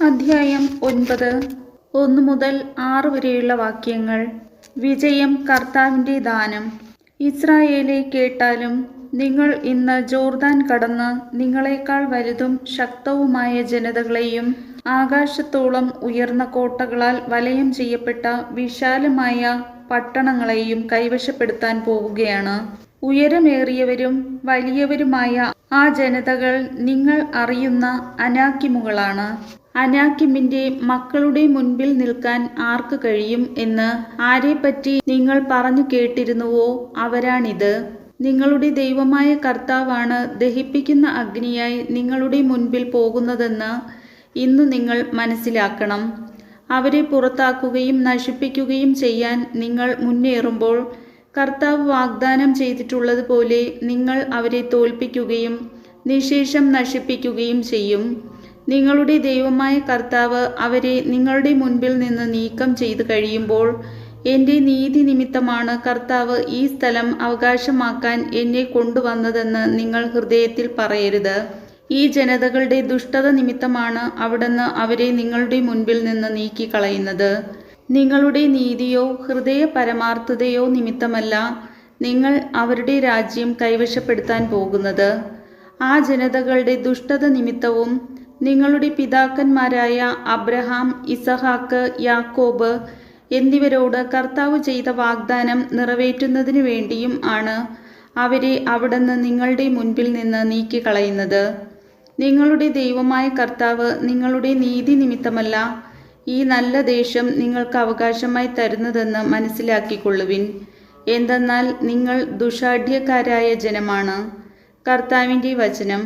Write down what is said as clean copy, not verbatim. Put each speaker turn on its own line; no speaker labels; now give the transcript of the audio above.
അധ്യായം 9 1 മുതൽ 6 വരെയുള്ള വാക്യങ്ങൾ. വിജയം കർത്താവിൻ്റെ ദാനം. ഇസ്രായേലേ, കേട്ടാലും, നിങ്ങൾ ഇന്ന് ജോർദാൻ കടന്ന് നിങ്ങളെക്കാൾ വലുതും ശക്തവുമായ ജനതകളെയും ആകാശത്തോളം ഉയർന്ന കോട്ടകളാൽ വലയം ചെയ്യപ്പെട്ട വിശാലമായ പട്ടണങ്ങളെയും കൈവശപ്പെടുത്താൻ പോവുകയാണ്. ഉയരമേറിയവരും വലിയവരുമായ ആ ജനതകൾ നിങ്ങൾ അറിയുന്ന അനാക്കിമുകളാണ്. അനാക്കിമിൻ്റെ മക്കളുടെ മുൻപിൽ നിൽക്കാൻ ആർക്ക് കഴിയും എന്ന് ആരെപ്പറ്റി നിങ്ങൾ പറഞ്ഞു കേട്ടിരുന്നുവോ, അവരാണിത്. നിങ്ങളുടെ ദൈവമായ കർത്താവാണ് ദഹിപ്പിക്കുന്ന അഗ്നിയായി നിങ്ങളുടെ മുൻപിൽ പോകുന്നതെന്ന് ഇന്ന് നിങ്ങൾ മനസ്സിലാക്കണം. അവരെ പുറത്താക്കുകയും നശിപ്പിക്കുകയും ചെയ്യാൻ നിങ്ങൾ മുന്നേറുമ്പോൾ കർത്താവ് വാഗ്ദാനം ചെയ്തിട്ടുള്ളതുപോലെ നിങ്ങൾ അവരെ തോൽപ്പിക്കുകയും നിശേഷം നശിപ്പിക്കുകയും ചെയ്യും. നിങ്ങളുടെ ദൈവമായ കർത്താവ് അവരെ നിങ്ങളുടെ മുൻപിൽ നിന്ന് നീക്കം ചെയ്ത് കഴിയുമ്പോൾ, എൻ്റെ നീതി നിമിത്തമാണ് കർത്താവ് ഈ സ്ഥലം അവകാശമാക്കാൻ എന്നെ കൊണ്ടുവന്നതെന്ന് നിങ്ങൾ ഹൃദയത്തിൽ പറയരുത്. ഈ ജനതകളുടെ ദുഷ്ടത നിമിത്തമാണ് അവിടുന്ന് അവരെ നിങ്ങളുടെ മുൻപിൽ നിന്ന് നീക്കിക്കളയുന്നത്. നിങ്ങളുടെ നീതിയോ ഹൃദയ പരമാർത്ഥതയോ നിമിത്തമല്ല നിങ്ങൾ അവരുടെ രാജ്യം കൈവശപ്പെടുത്താൻ പോകുന്നത്. ആ ജനതകളുടെ ദുഷ്ടത നിമിത്തവും നിങ്ങളുടെ പിതാക്കന്മാരായ അബ്രഹാം, ഇസഹാക്ക്, യാക്കോബ് എന്നിവരോട് കർത്താവ് ചെയ്ത വാഗ്ദാനം നിറവേറ്റുന്നതിനു വേണ്ടിയും ആണ് അവരെ അവിടുന്ന് നിങ്ങളുടെ മുൻപിൽ നിന്ന് നീക്കിക്കളയുന്നത്. നിങ്ങളുടെ ദൈവമായ കർത്താവ് നിങ്ങളുടെ നീതി നിമിത്തമല്ല ഈ നല്ല ദേശം നിങ്ങൾക്ക് അവകാശമായി തരുന്നതെന്ന് മനസ്സിലാക്കിക്കൊള്ളുവിൻ. എന്തെന്നാൽ നിങ്ങൾ ദുഷാഢ്യക്കാരായ ജനമാണ്. കർത്താവിൻ്റെ വചനം.